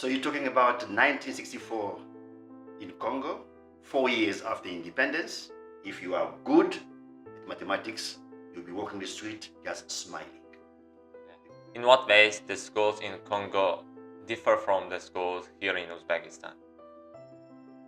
So you're talking about 1964 in Congo, 4 years after independence. If you are good at mathematics, you'll be walking the street just smiling. In what ways the schools in Congo differ from the schools here in Uzbekistan?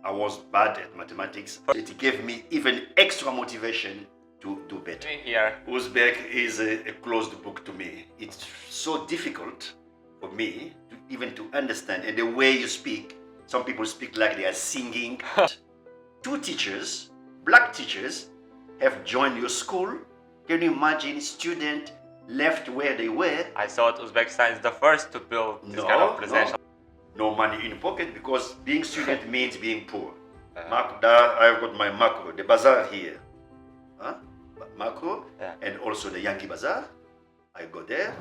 I was bad at mathematics. It gave me even extra motivation to do better. Here, Uzbek is a closed book to me. It's so difficult for me even to understand. And the way you speak, some people speak like they are singing. Two teachers, black teachers, have joined your school. Can you imagine students left where they were? I thought Uzbekistan is the first to build this kind of presidential. No money in pocket, because being student means being poor. I've got my macro, the bazaar here. Macro, and also the Yankee Bazaar. I go there.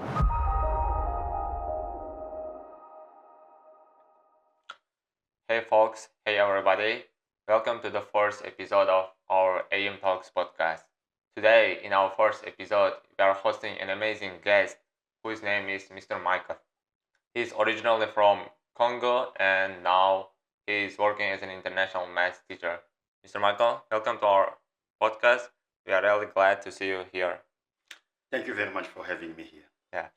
Hey folks, hey everybody. Welcome to the first episode of our AM Talks podcast. Today, in our first episode, we are hosting an amazing guest whose name is Mr. Michael. He's originally from Congo and now he's working as an international math teacher. Mr. Michael, welcome to our podcast. We are really glad to see you here. Thank you very much for having me here. Yeah.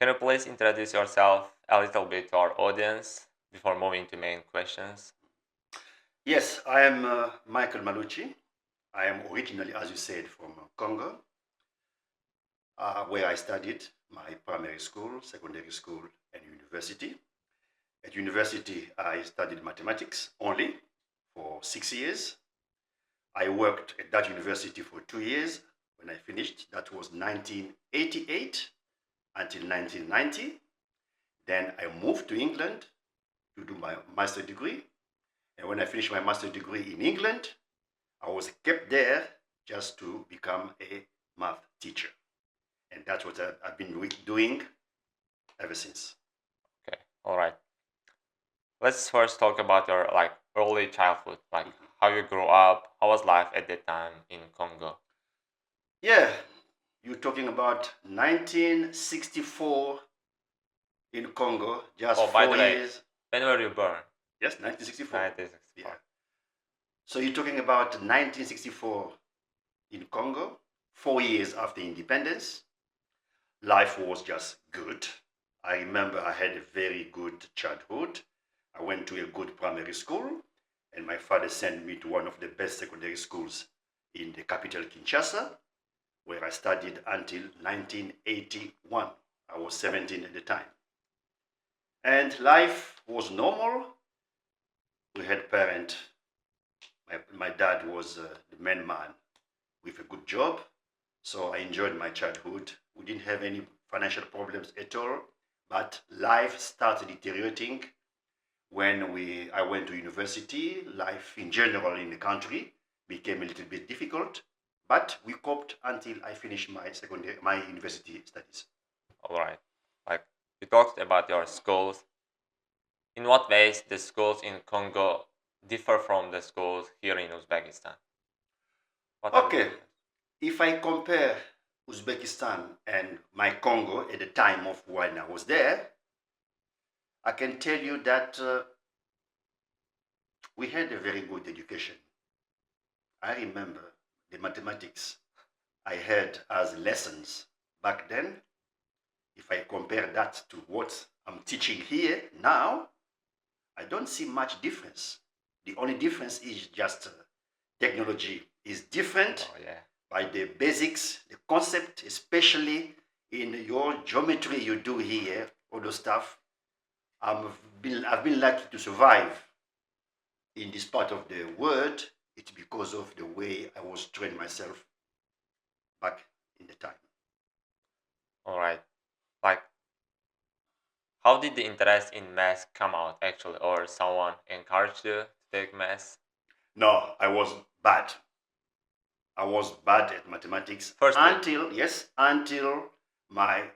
Can you please introduce yourself a little bit to our audience before moving to main questions? Yes, I am Michael Malutshi. I am originally, as you said, from Congo, where I studied my primary school, secondary school, and university. At university, I studied mathematics only for 6 years. I worked at that university for 2 years. When I finished, that was 1988 until 1990. Then I moved to England to do my master's degree. And when I finished my master's degree in England, I was kept there just to become a math teacher. And that's what I've been doing ever since. Okay, all right. Let's first talk about your early childhood, how you grew up, how was life at that time in Congo? Yeah, you're talking about 1964 in Congo, just 4 years. When were you born? Yes, 1964. 1964. Yeah. So you're talking about 1964 in Congo, 4 years after independence. Life was just good. I remember I had a very good childhood. I went to a good primary school, and my father sent me to one of the best secondary schools in the capital, Kinshasa, where I studied until 1981. I was 17 at the time. And life was normal. We had parents. My dad was the main man with a good job. So I enjoyed my childhood. We didn't have any financial problems at all. But life started deteriorating when I went to university. Life in general in the country became a little bit difficult. But we coped until I finished my university studies. All right. You talked about your schools. In what ways the schools in Congo differ from the schools here in Uzbekistan? Okay, if I compare Uzbekistan and my Congo at the time of when I was there, I can tell you that we had a very good education. I remember the mathematics I had as lessons back then. If I compare that to what I'm teaching here now, I don't see much difference. The only difference is just technology is different. By the basics, the concept, especially in your geometry you do here, all the stuff. I've been lucky to survive in this part of the world. It's because of the way I was trained myself back in the time. All right. How did the interest in math come out actually, or someone encouraged you to take math? No, I was bad. I was bad at mathematics until my,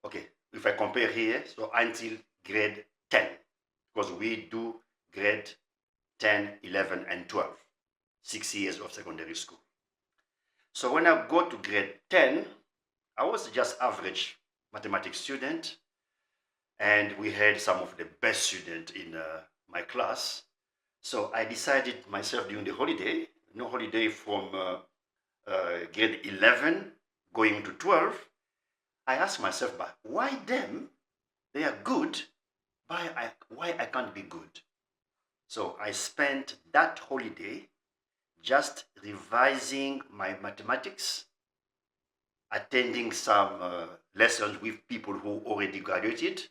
okay, if I compare here, so until grade 10, because we do grade 10, 11, and 12, 6 years of secondary school. So when I go to grade 10, I was just average mathematics student. and we had some of the best students in my class. So I decided myself during the holiday, no holiday from grade 11 going to 12, I asked myself, but why them? They are good, why I can't be good? So I spent that holiday just revising my mathematics, attending some lessons with people who already graduated,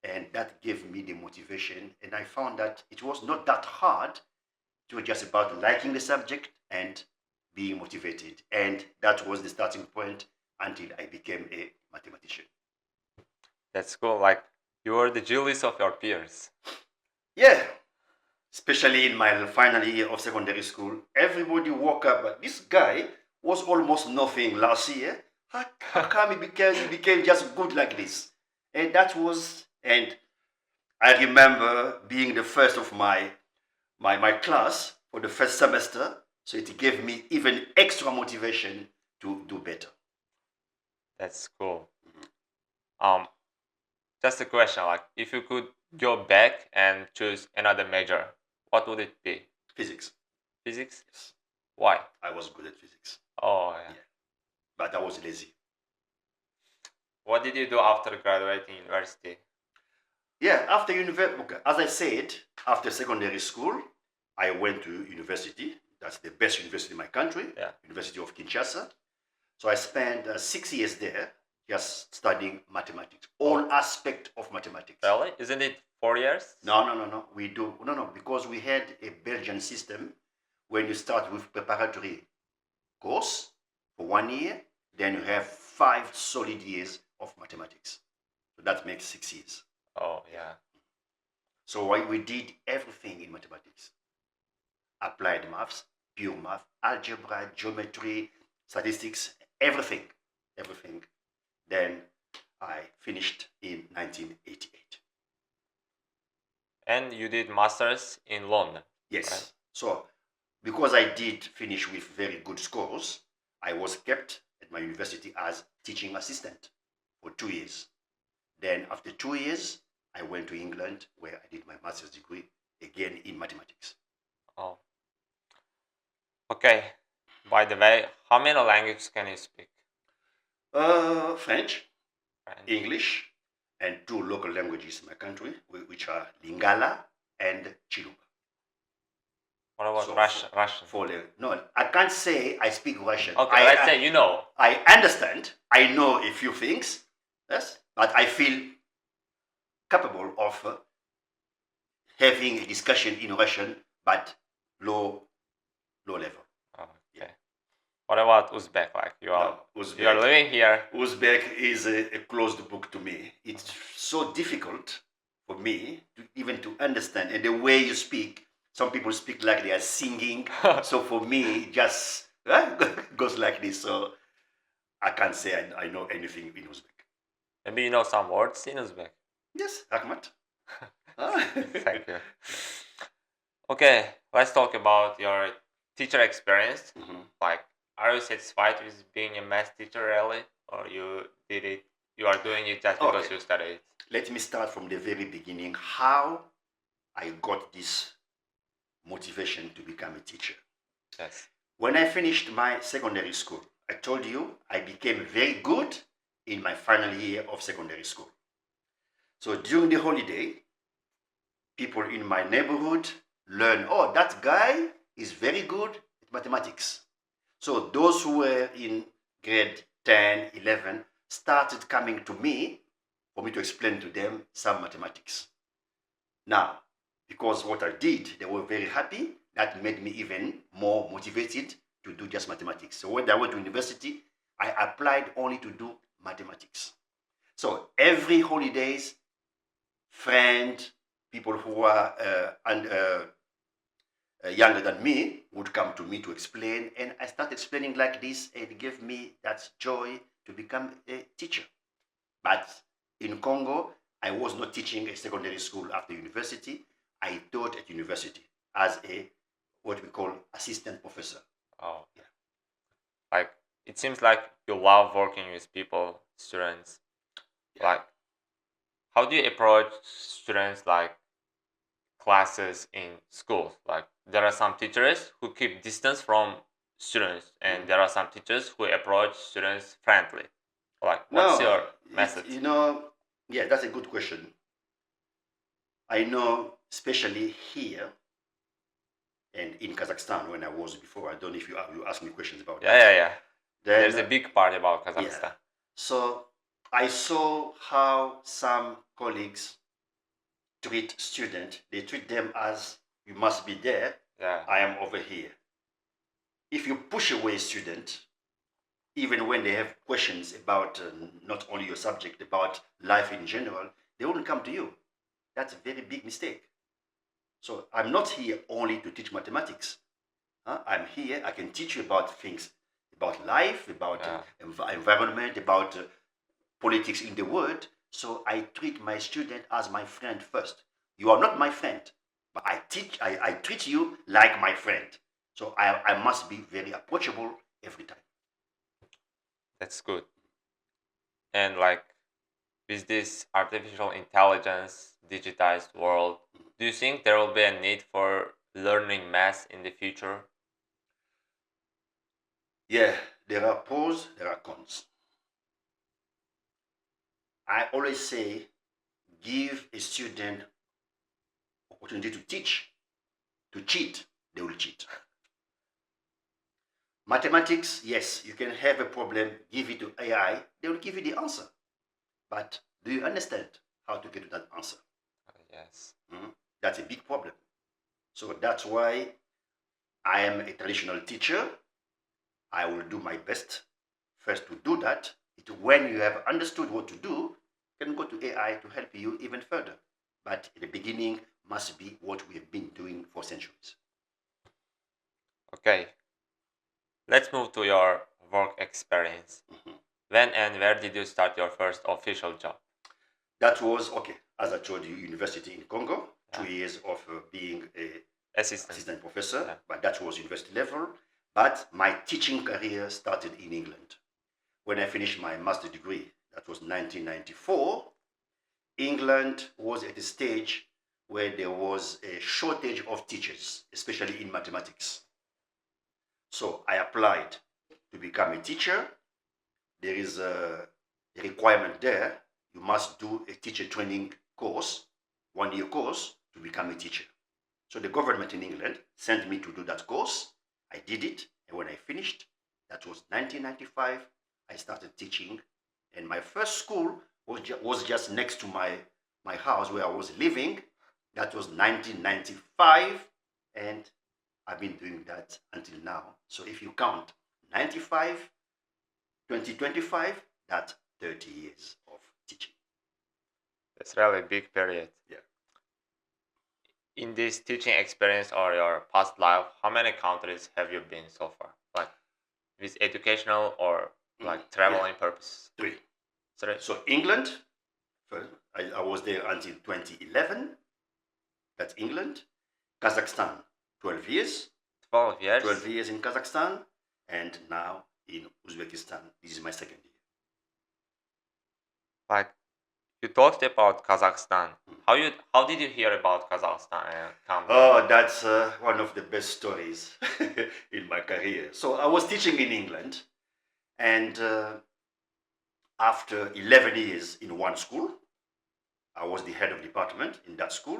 and that gave me the motivation. And I found that it was not that hard. It was just about liking the subject and being motivated. And that was the starting point until I became a mathematician. That's cool. Like you were the Julius of your peers. Yeah, especially in my final year of secondary school, everybody woke up, but this guy was almost nothing last year. How come he became just good like this? And that was, and I remember being the first of my class for the first semester, so it gave me even extra motivation to do better. That's cool. Um, just a question, like if you could go back and choose another major, what would it be? Physics. Physics? Yes. Why? I was good at physics. Oh, yeah. Yeah. But I was lazy. What did you do after graduating university? Yeah, after university, okay, as I said, after secondary school, I went to university. That's the best university in my country, Yeah. University of Kinshasa. So I spent 6 years there just studying mathematics, all aspect of mathematics. Really? Isn't it 4 years? No. We do no because we had a Belgian system when you start with preparatory course for 1 year, then you have 5 solid years of mathematics. So that makes 6 years. Oh, yeah. So we did everything in mathematics. Applied maths, pure math, algebra, geometry, statistics, everything. Then I finished in 1988. And you did masters in London. Yes. Right. So because I did finish with very good scores, I was kept at my university as teaching assistant for 2 years. Then after 2 years, I went to England where I did my master's degree again in mathematics. Oh. Okay. By the way, how many languages can you speak? French, English, and 2 local languages in my country, which are Lingala and Chiluba. What about So Russian? No, I can't say I speak Russian. Okay, let's say you know. I understand. I know a few things, yes, but I feel capable of having a discussion in Russian, but low level. Oh, okay. What about Uzbek? Like you are living here. Uzbek is a closed book to me. It's so difficult for me even to understand. And the way you speak, some people speak like they are singing. So for me, it just goes like this. So I can't say I know anything in Uzbek. Maybe you know some words in Uzbek. Yes, Ahmad. Thank you. Okay, let's talk about your teacher experience. Mhm. Like, are you satisfied with being a math teacher really, or you are doing it just because you studied? Let me start from the very beginning. How I got this motivation to become a teacher. Yes. When I finished my secondary school, I told you I became very good in my final year of secondary school. So during the holiday, people in my neighborhood learn, oh, that guy is very good at mathematics. So those who were in grade 10, 11 started coming to me for me to explain to them some mathematics. Now, because what I did, they were very happy. That made me even more motivated to do just mathematics. So when I went to university, I applied only to do mathematics. So every holidays, friend, people who are younger than me would come to me to explain, and I started explaining like this, and it gave me that joy to become a teacher. But in Congo, I was not teaching a secondary school after university. I taught at university as a what we call assistant professor. Oh, yeah. Like it seems like you love working with people, students. Yeah. Like, how do you approach students like classes in schools? Like there are some teachers who keep distance from students, and there are some teachers who approach students friendly. Like what's No, your method? yeah, that's a good question. I know, especially here and in Kazakhstan when I was before. I don't know if you ask me questions about Yeah, that. yeah, yeah. Then, There's a big part about yeah. Kazakhstan. So I saw how some colleagues treat students. They treat them as you must be there. Yeah. I am over here. If you push away student, even when they have questions about not only your subject, about life in general, they won't come to you. That's a very big mistake. So I'm not here only to teach mathematics. I'm here, I can teach you about things, about life, about environment, about politics in the world. So I treat my student as my friend first. You are not my friend, but I treat you like my friend. So I must be very approachable every time. That's good. And like with this artificial intelligence digitized world, do you think there will be a need for learning math in the future? Yeah, there are pros, there are cons. I always say give a student opportunity to teach. To cheat, they will cheat. Mathematics, yes, you can have a problem, give it to AI, they will give you the answer. But do you understand how to get to that answer? Yes. That's a big problem. So that's why I am a traditional teacher. I will do my best first to do that. When you have understood what to do, you can go to AI to help you even further. But the beginning must be what we have been doing for centuries. Okay. Let's move to your work experience. When and where did you start your first official job? That was, okay, as I told you, university in Congo, 2 years of being a assistant professor, but that was university level. But my teaching career started in England. When I finished my master's degree, that was 1994, England was at a stage where there was a shortage of teachers, especially in mathematics. So I applied to become a teacher. There is a requirement there. You must do a teacher training course, 1 year course, to become a teacher. So the government in England sent me to do that course. I did it, and when I finished, that was 1995, I started teaching. And my first school was just next to my house where I was living. That was 1995, and I've been doing that until now. So if you count 95, 2025, that's 30 years of teaching. That's really a big period. Yeah. In this teaching experience or your past life, how many countries have you been so far? Like with educational or like traveling purposes? 3. Sorry? So England, first, I was there until 2011. That's England. Kazakhstan, 12 years. 12 years? 12 years in Kazakhstan. And now in Uzbekistan. This is my second year. Like you talked about Kazakhstan. How did you hear about Kazakhstan and come here? Oh, that's one of the best stories in my career. So I was teaching in England, and after 11 years in one school, I was the head of department in that school.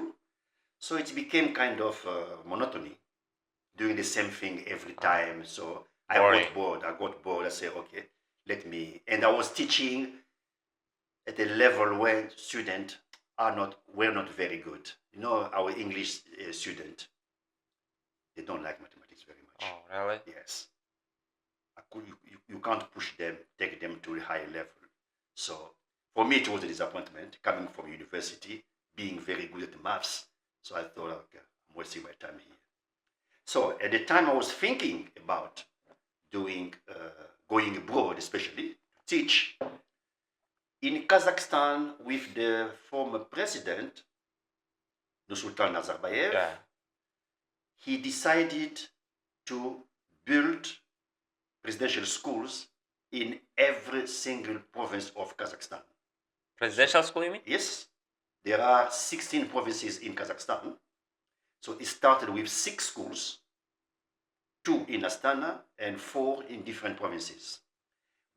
So it became kind of monotony, doing the same thing every time. So I got bored. I said, okay, let me. And I was teaching at a level where students were not very good. You know, our English student, they don't like mathematics very much. Oh, really? Yes. You can't push them, take them to a higher level. So for me, it was a disappointment coming from university, being very good at maths. So I thought, okay, I'm wasting my time here. So at the time, I was thinking about going abroad, especially to teach. In Kazakhstan, with the former president, Nursultan Nazarbayev, he decided to build presidential schools in every single province of Kazakhstan. Presidential school, you mean? Yes. There are 16 provinces in Kazakhstan. So it started with 6 schools, 2 in Astana and 4 in different provinces.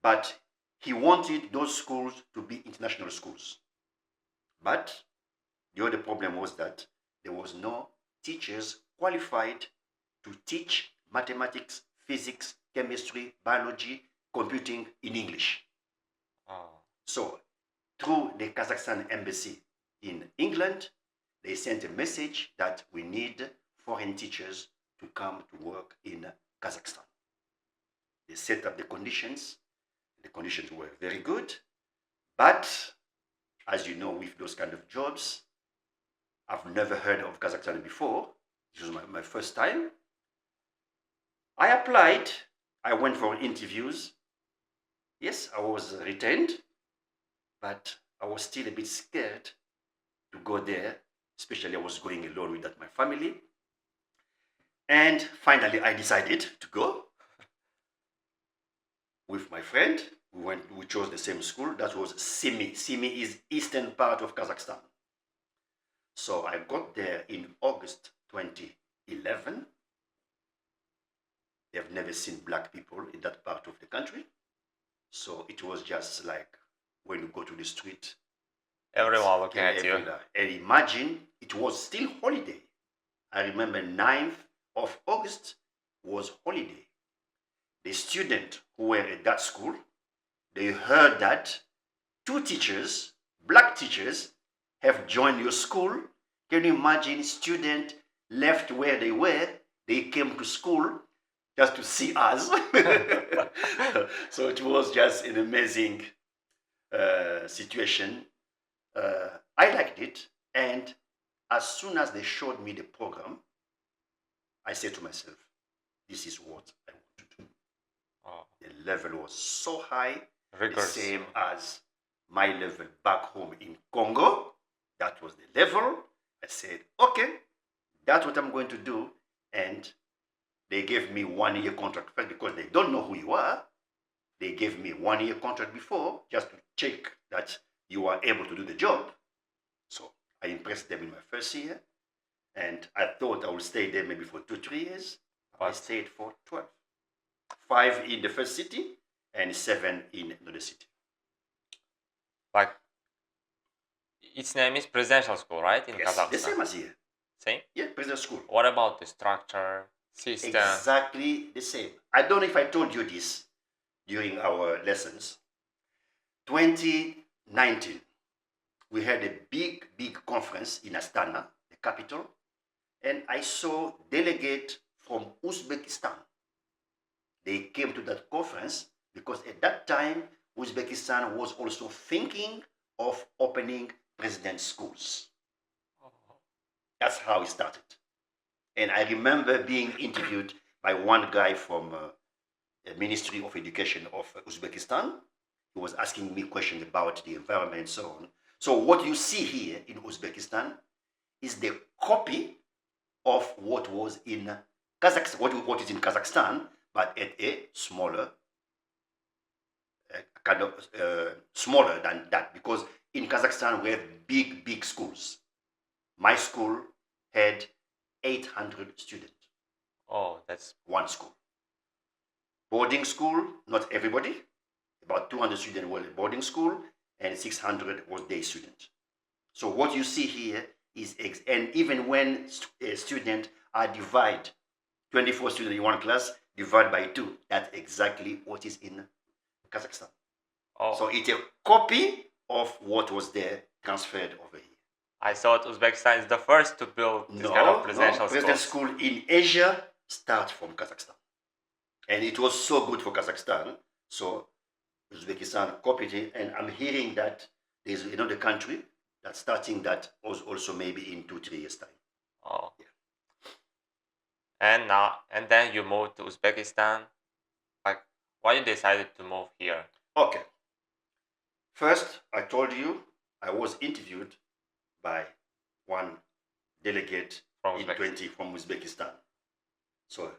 But he wanted those schools to be international schools. But the other problem was that there was no teachers qualified to teach mathematics, physics, chemistry, biology, computing in English. Oh. So through the Kazakhstan embassy in England, they sent a message that we need foreign teachers to come to work in Kazakhstan. They set up the conditions. The conditions were very good. But as you know, with those kind of jobs, I've never heard of Kazakhstan before. This was my first time. I applied. I went for interviews. Yes, I was retained, but I was still a bit scared to go there. Especially I was going alone without my family. And finally, I decided to go with my friend. We chose the same school. That was Simi. Simi is eastern part of Kazakhstan. So I got there in August 2011. They've never seen black people in that part of the country. So it was just like when you go to the street, Everyone looking at you. And imagine, it was still holiday. I remember 9th of August was holiday. The students who were at that school, they heard that 2 teachers, black teachers, have joined your school. Can you imagine, students left where they were, they came to school just to see us. So it was just an amazing situation. I liked it, and as soon as they showed me the program, I said to myself, this is what I want to do. Oh. The level was so high, Rigorous. the same as my level back home in Congo. That was the level. I said, okay, that's what I'm going to do. And they gave me 1-year contract first because they don't know who you are. They gave me 1-year contract before just to check that you are able to do the job. So I impressed them in my first year. And I thought I would stay there maybe for 2-3 years. I stayed for 12. 5 in the first city and 7 in another city. Like, its name is Presidential School, right? In Yes, Kazakhstan. the same as here. Same? Yeah, presidential school. What about the structure, system? Exactly the same. I don't know if I told you this during our lessons. 2019, we had a big conference in Astana, the capital, and I saw delegates from Uzbekistan. They came to that conference because at that time, Uzbekistan was also thinking of opening president schools. That's how it started. And I remember being interviewed by one guy from the Ministry of Education of Uzbekistan. He was asking me questions about the environment and so on. So what you see here in Uzbekistan is the copy of what was in Kazakhstan, what is in Kazakhstan, but at a smaller, smaller than that, because in Kazakhstan we have big schools. My school had 800 students. Oh, that's one school. Boarding school, not everybody. About 200 students were at boarding school and 600 was day students. So what you see here is, and even when students are divided, 24 students in one class, divided by 2, that's exactly what is in Kazakhstan. Oh. So it's a copy of what was there transferred over here. I thought Uzbekistan is the first to build this kind of presidential school in Asia starts from Kazakhstan. And it was so good for Kazakhstan. So Uzbekistan copied it. And I'm hearing that there's another country that's starting that also maybe in 2-3 years' time. Oh. Yeah. And then you moved to Uzbekistan. Like, why you decided to move here? Okay. First, I told you I was interviewed by one delegate from Uzbekistan. So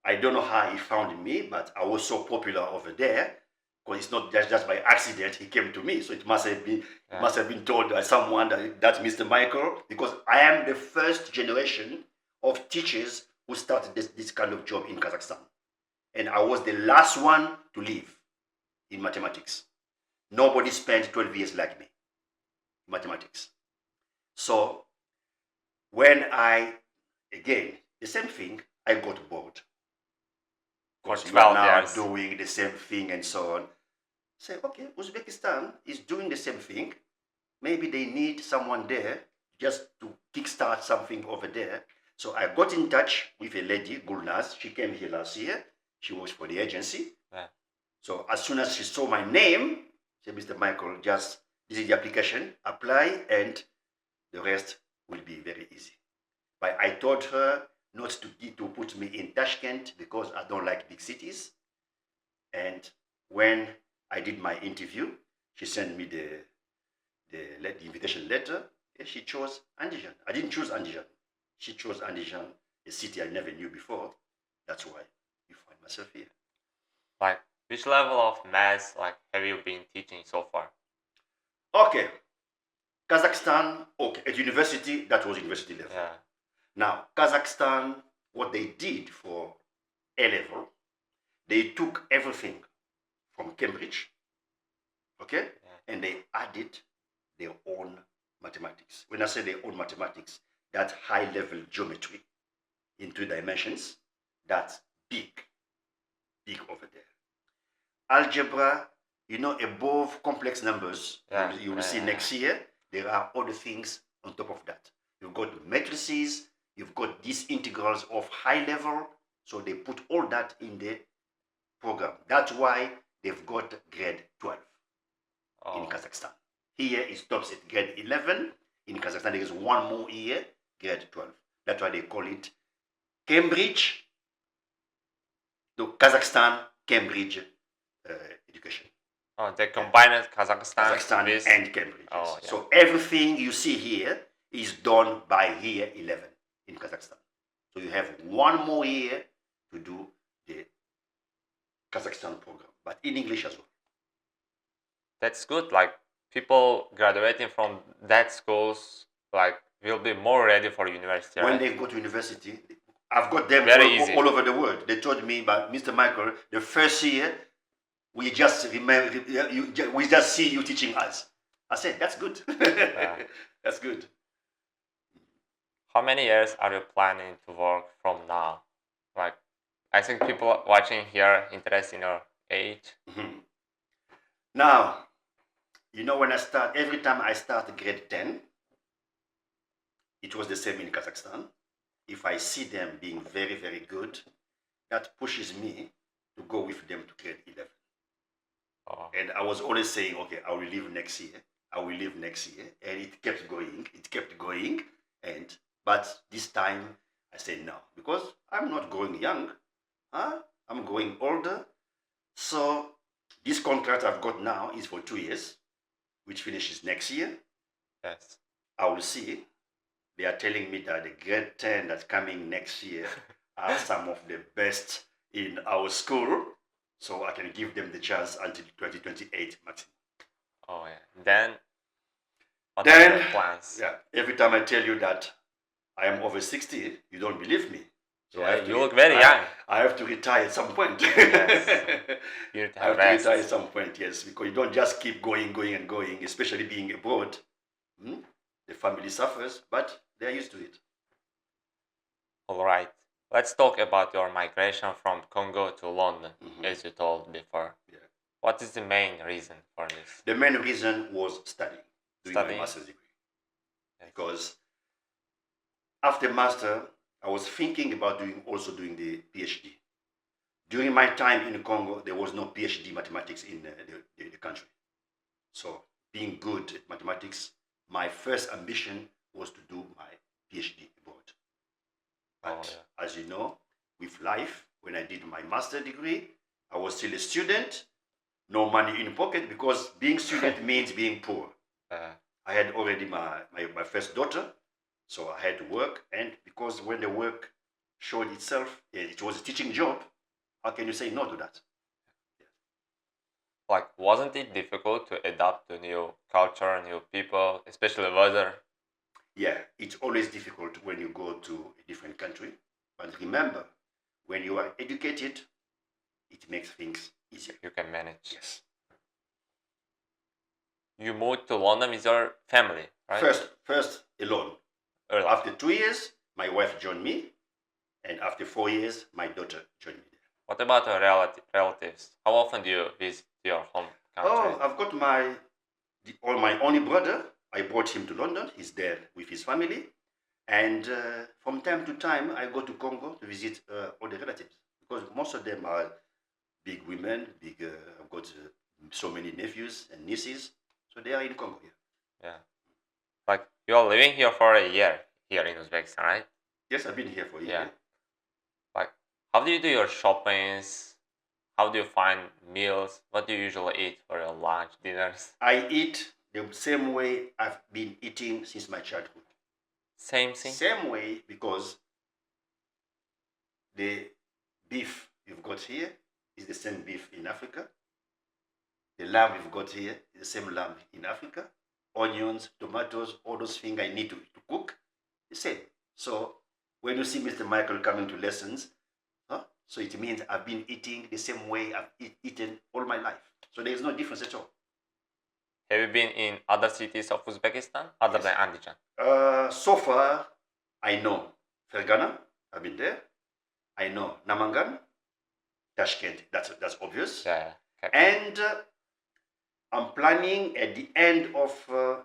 I don't know how he found me, but I was so popular over there because it's not just by accident he came to me. So it must have been told by someone that Mr. Michael, because I am the first generation of teachers who started this kind of job in Kazakhstan. And I was the last one to leave in mathematics. Nobody spent 12 years like me in mathematics. So when again, the same thing, I got bored. Because we are now doing the same thing and so on. Say, okay, Uzbekistan is doing the same thing. Maybe they need someone there just to kickstart something over there. So I got in touch with a lady, Gulnaz. She came here last year. She works for the agency. Yeah. So as soon as she saw my name, she said, Mr. Michael, this is the application, apply, and the rest will be very easy. But I told her not to put me in Tashkent because I don't like big cities. And when I did my interview, she sent me the invitation letter, and she chose Andijan. I didn't choose Andijan. She chose Andijan, a city I never knew before. That's why you find myself here. Like, which level of maths have you been teaching so far? Okay. Kazakhstan, okay, at university, that was university level. Yeah. Now, Kazakhstan, what they did for A level, they took everything from Cambridge, okay, and they added their own mathematics. When I say their own mathematics, that high-level geometry in 2 dimensions, that's big over there. Algebra, above complex numbers, you will see next year, there are other things on top of that. You've got matrices, you've got these integrals of high level, so they put all that in the program. That's why they've got grade 12 in Kazakhstan. Here it stops at grade 11. In Kazakhstan, there is one more year, grade 12. That's why they call it Cambridge, the Kazakhstan Cambridge education. Oh, they combined Kazakhstan and Cambridge. Oh, yeah. So everything you see here is done by year 11 in Kazakhstan. So you have one more year to do the Kazakhstan program, but in English as well. That's good. Like, people graduating from that schools will be more ready for university. When they go to university, I've got them all over the world. They told me, but Mr. Michael, the first year we just see you teaching us. I said, that's good. Yeah. That's good. How many years are you planning to work from now? I think people watching here interested in your age. Mm-hmm. Now, when every time I start grade 10, it was the same in Kazakhstan. If I see them being very, very good, that pushes me to go with them to grade 11. Oh. And I was always saying, okay, I will leave next year. And it kept going. But this time I said no, because I'm not growing young. I'm growing older. So this contract I've got now is for 2 years, which finishes next year. Yes. I will see. They are telling me that the grade 10 that's coming next year are some of the best in our school. So I can give them the chance until 2028 maximum. Oh, yeah. What are your plans? Yeah, every time I tell you that I am over 60, you don't believe me. So you look very young. I have to retire at some point. Yes. I have to retire at some point, yes, because you don't just keep going, especially being abroad. The family suffers, but they're used to it. All right. Let's talk about your migration from Congo to London, as you told before. Yeah. What is the main reason for this? The main reason was doing my master's degree. Yes. Because after master, I was thinking about also doing the PhD. During my time in Congo, there was no PhD mathematics in the country. So being good at mathematics, my first ambition was to do my PhD abroad. But as you know, with life, when I did my master's degree, I was still a student, no money in pocket, because being student means being poor. I had already my first daughter, so I had to work. And because when the work showed itself, it was a teaching job, how can you say no to that? Like, wasn't it difficult to adapt to new culture, new people, especially weather? Yeah, it's always difficult when you go to a different country. But remember, when you are educated, it makes things easier. You can manage. Yes. You moved to London with your family, right? First alone. Early. After 2 years, my wife joined me, and after 4 years, my daughter joined me there. What about your relatives? How often do you visit your home country? Oh, I've got my only brother. I brought him to London. He's there with his family. And from time to time, I go to Congo to visit all the relatives because most of them are big women. I've got so many nephews and nieces, so they are in Congo. Yeah. Like, you're living here for a year here in Uzbekistan, right? Yes, I've been here for a year. Yeah. Like, how do you do your shoppings? How do you find meals? What do you usually eat for your lunch, dinners? I eat the same way I've been eating since my childhood. Same thing? Same way, because the beef you've got here is the same beef in Africa. The lamb you've got here is the same lamb in Africa. Onions, tomatoes, all those things I need to cook, the same. So when you see Mr. Michael coming to lessons, so it means I've been eating the same way I've eaten all my life. So there is no difference at all. Have you been in other cities of Uzbekistan other than Andijan? So far, I know Fergana, I've been there. I know Namangan, Tashkent, that's obvious. Yeah. And I'm planning at the end of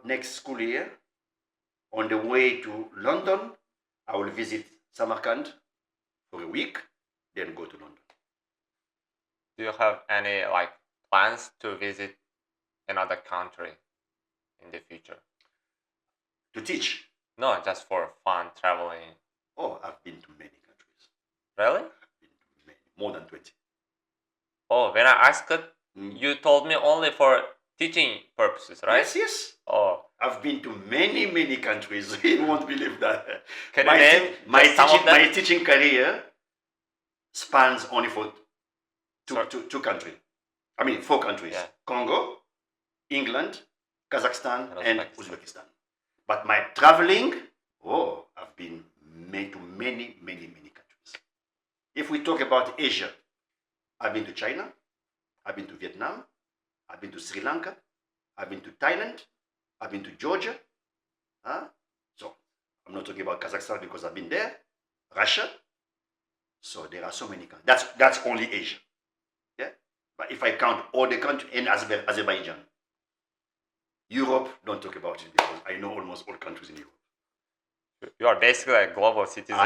next school year, on the way to London, I will visit Samarkand for a week, then go to London. Do you have any plans to visit another country in the future? To teach? No, just for fun, traveling. Oh, I've been to many countries. Really? I've been to many, more than 20. Oh, when I asked it, you told me only for teaching purposes, right? Yes. Oh. I've been to many countries. You won't believe that. Can you name my teaching career spans only for two countries. I mean, 4 countries. Yeah. Congo, England, Kazakhstan, and Uzbekistan. But my traveling, I've been to many countries. If we talk about Asia, I've been to China, I've been to Vietnam, I've been to Sri Lanka, I've been to Thailand, I've been to Georgia. So I'm not talking about Kazakhstan because I've been there. Russia. So there are so many countries. That's only Asia. Yeah. But if I count all the countries in Azerbaijan, Europe, don't talk about it because I know almost all countries in Europe. You are basically a global citizen.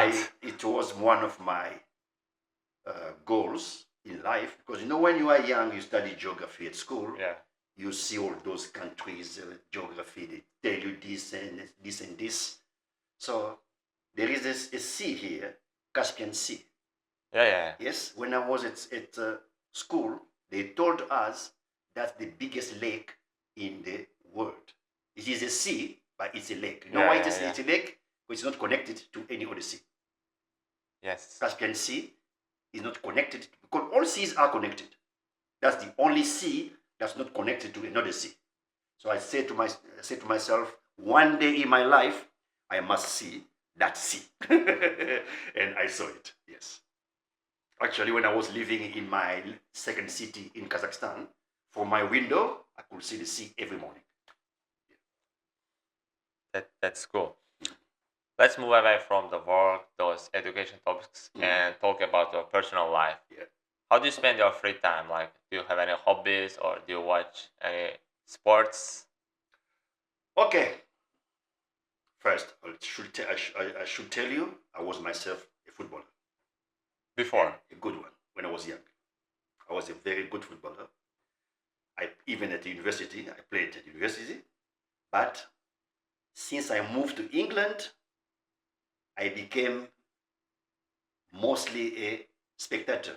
It was one of my goals in life because when you are young, you study geography at school. Yeah. You see all those countries, geography, they tell you this and this and this. So there is a sea here, Caspian Sea. Yeah. Yes, when I was at school, they told us that's the biggest lake in the world. It is a sea, but it's a lake. You know why it's a lake? Because it's not connected to any other sea. Yes. Caspian Sea is not connected because all seas are connected. That's the only sea that's not connected to another sea. So I said to myself, one day in my life, I must see that sea. And I saw it, yes. Actually, when I was living in my second city in Kazakhstan, from my window, I could see the sea every morning. That's cool. Let's move away from the work, those education topics, and talk about your personal life. Yeah. How do you spend your free time? Like, do you have any hobbies or do you watch any sports? Okay. First, I should tell you, I was myself a footballer. Before? A good one, when I was young. I was a very good footballer. Even at the university, I played at university. But since I moved to England, I became mostly a spectator.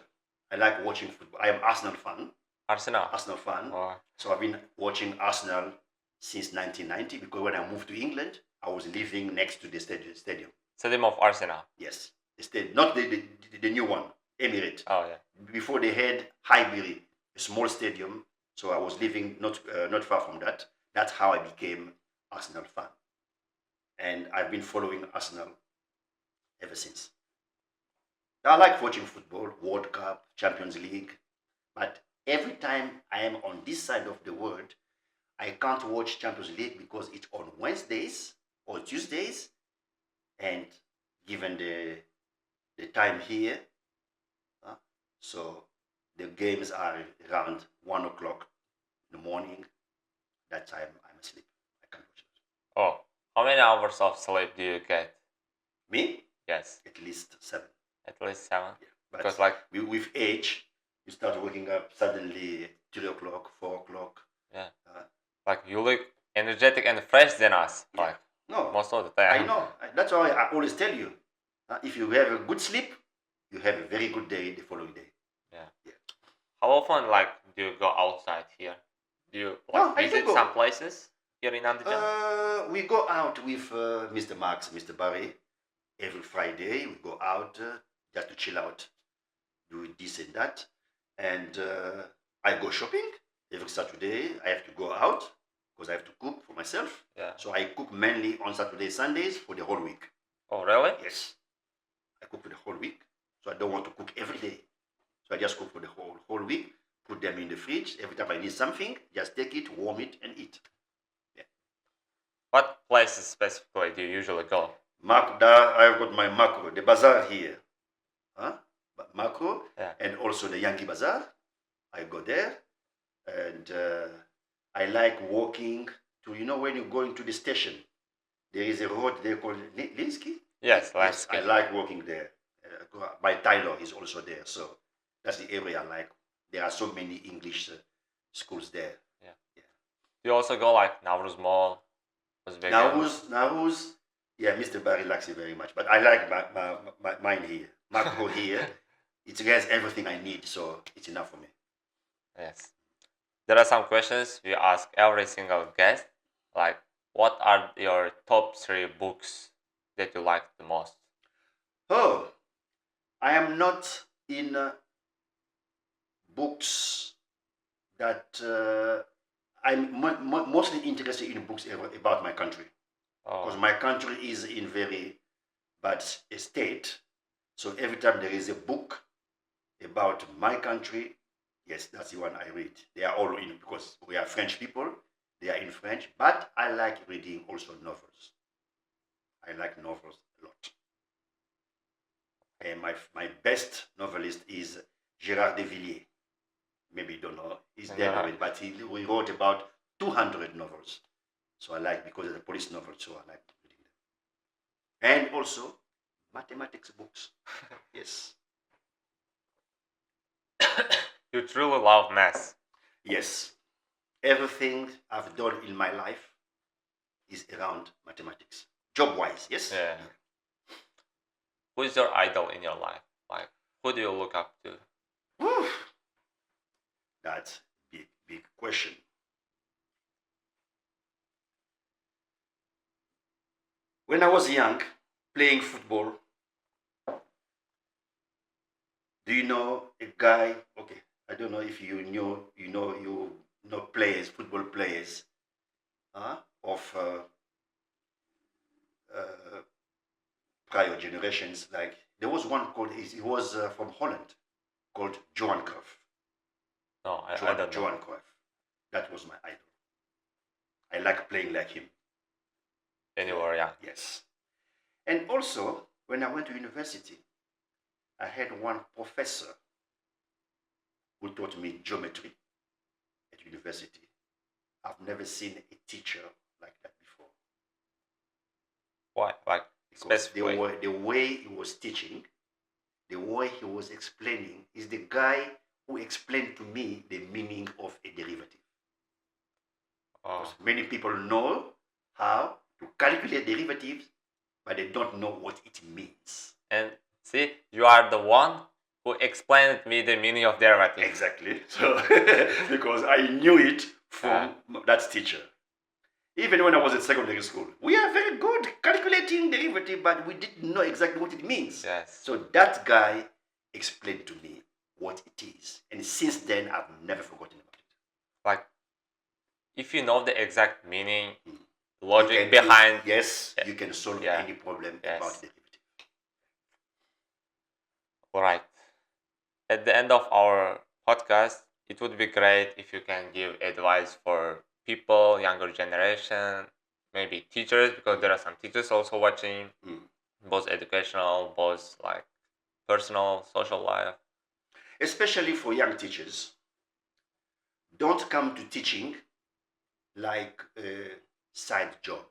I like watching football. I am Arsenal fan. Arsenal fan. Oh. So I've been watching Arsenal since 1990 because when I moved to England, I was living next to the stadium. Stadium of Arsenal? Yes. The stadium, not the new one, Emirates. Oh, yeah. Before they had Highbury, a small stadium. So I was living not far from that. That's how I became Arsenal fan, and I've been following Arsenal ever since. I like watching football, World Cup, Champions League, but every time I am on this side of the world, I can't watch Champions League because it's on Wednesdays or Tuesdays, and given the time here, uh, so the games are around 1 o'clock in the morning. That time I'm asleep. I can't watch it. Oh, how many hours of sleep do you get? Me? Yes, At least 7. at least 7. Yeah. But Because like with age, you start waking up suddenly 3 o'clock, 4 o'clock. yeah, Uh, like you look energetic and fresh than us. Yeah. Like no, most of the I time. know. That's why I always tell you, if you have a good sleep, you have a very good day the following day. Yeah. How often like do you go outside here? Do you like No, I do visit go. some places here in Andijan? We go out with Mr. Max, Mr. Barry. Every Friday, we go out just to chill out, do this and that. And I go shopping. Every Saturday, I have to go out because I have to cook for myself. Yeah. So I cook mainly on Saturdays, Sundays for the whole week. Oh really? Yes. I cook for the whole week. So I don't want to cook every day. So I just cook for the whole week, put them in the fridge. Every time I need something, just take it, warm it, and eat. What places specifically do you usually go? I've got my macro, the bazaar here. Macro, Yeah. and also the Yankee Bazaar. I go there, and I like walking to, when you're going to the station, there is a road there called Linsky. Yes, Yes, landscape. I like walking there. My Tyler is also there, so that's the area I like. There are so many English schools there. Do you also go like Navruz Mall, Uzbekistan? Now's, yeah, Mr. Barry likes it very much, but I like mine here. Macro here, it has everything I need, so it's enough for me. Yes. There are some questions we ask every single guest, like what are your top 3 books that you like the most? Oh, I am not in books that I'm mostly interested in books about my country, because Oh, my country is in very bad state. So every time there is a book about my country, yes, that's the one I read. They are all in, because we are French people. They are in French, but I like reading also novels. I like novels a lot. And my best novelist is Gérard de Villiers. Maybe you don't know. He's dead Yeah. already, but he wrote about 200 novels. So I like, because it's a police novel, so I like reading them. And also mathematics books. Yes. you truly love math. Yes. Everything I've done in my life is around mathematics. Job-wise, yes? Yeah. Who is your idol in your life? Like, who do you look up to? Whew. That's a big question. When I was young, playing football, do you know a guy? Okay, I don't know if you know players, football players, of prior generations. Like there was one called, he was from Holland, called Johan Cruyff. No, I don't know. Johan Cruyff. That was my idol. I like playing like him. Anywhere, yeah. Yes. And also, when I went to university, I had one professor who taught me geometry at university. I've never seen a teacher like that before. Why? Like, Because specifically? the way he was teaching, the way he was explaining, is the guy who explained to me the meaning of a derivative. Oh, Because many people know how to calculate derivatives, but they don't know what it means. and see, you are the one who explained me the meaning of derivative. Exactly. So, because I knew it from that teacher. Even when I was at secondary school, we are very good calculating derivative, but we didn't know exactly what it means. Yes. So that guy explained to me what it is. And since then, I've never forgotten about it. Like, if you know the exact meaning, Mm. logic behind. Yes, you can solve Yeah. any problem Yes. about derivative. All right. At the end of our podcast, it would be great if you can give advice for people, younger generation, maybe teachers, because there are some teachers also watching, both educational, both like personal, social life. Especially for young teachers, don't come to teaching like a side job.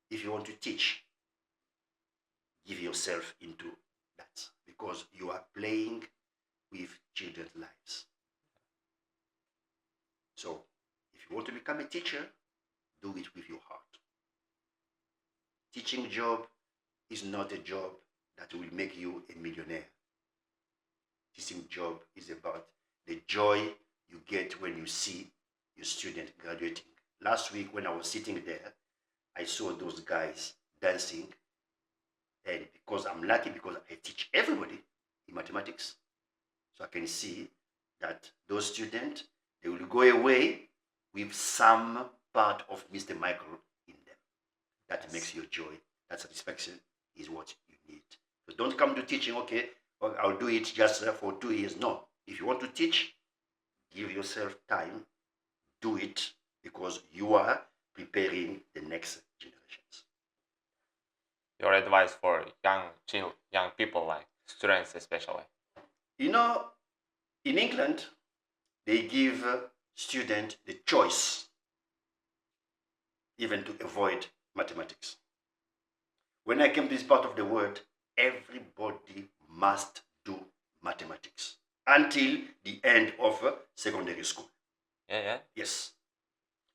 If you want to teach, give yourself into that because you are playing with children's lives. So, if you want to become a teacher, do it with your heart. Teaching job is not a job that will make you a millionaire. Teaching job is about the joy you get when you see your student graduating. Last week when I was sitting there, I saw those guys dancing, and because I'm lucky because I teach everybody in mathematics, so I can see that those students, they will go away with some part of Mr. Michael in them. That makes you joy. That satisfaction is what you need. So don't come to teaching, okay, well, I'll do it just for 2 years. No. If you want to teach, give yourself time, do it because you are preparing the next generations. Your advice for young people, like students especially. You know, in England, they give students the choice even to avoid mathematics. When I came to this part of the world, everybody must do mathematics until the end of secondary school. Yeah. Yes.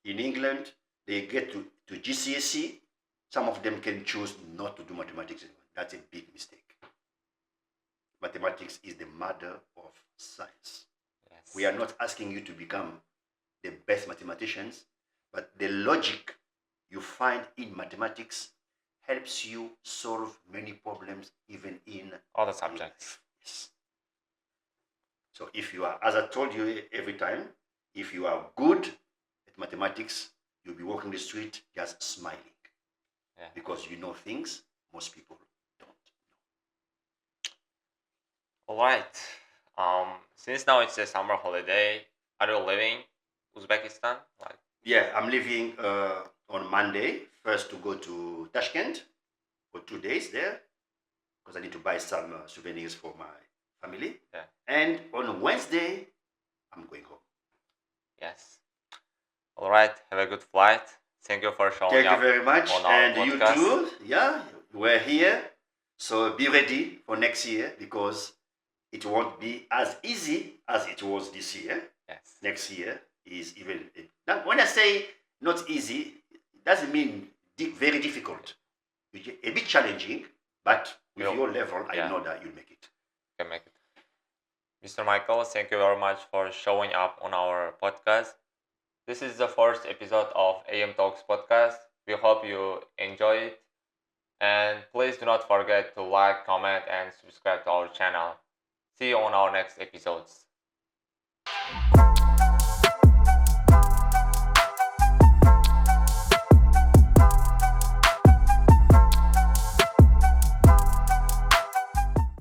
In England, they get to GCSE. Some of them can choose not to do mathematics anymore. That's a big mistake. Mathematics is the mother of science. Yes. We are not asking you to become the best mathematicians, but the logic you find in mathematics helps you solve many problems even in other subjects. Yes. So if you are, as I told you every time, if you are good at mathematics, you'll be walking the street just smiling. Yeah. Because you know things most people don't know. All right. Since now it's a summer holiday, are you leaving Uzbekistan? Yeah, I'm leaving on Monday, first to go to Tashkent for 2 days there, because I need to buy some souvenirs for my family. Yeah. And on Wednesday, I'm going home. Yes. All right. Have a good flight. Thank you for showing up. Thank you very much. On our and podcast. You too. Yeah, we're here. So be ready for next year because it won't be as easy as it was this year. Yes. Next year is even. When I say not easy, it doesn't mean very difficult. A bit challenging, but with your level, I know that you'll make it. You can make it. Mr. Michael, thank you very much for showing up on our podcast. This is the first episode of AM Talks podcast. We hope you enjoy it. And please do not forget to like, comment, and subscribe to our channel. See you on our next episodes.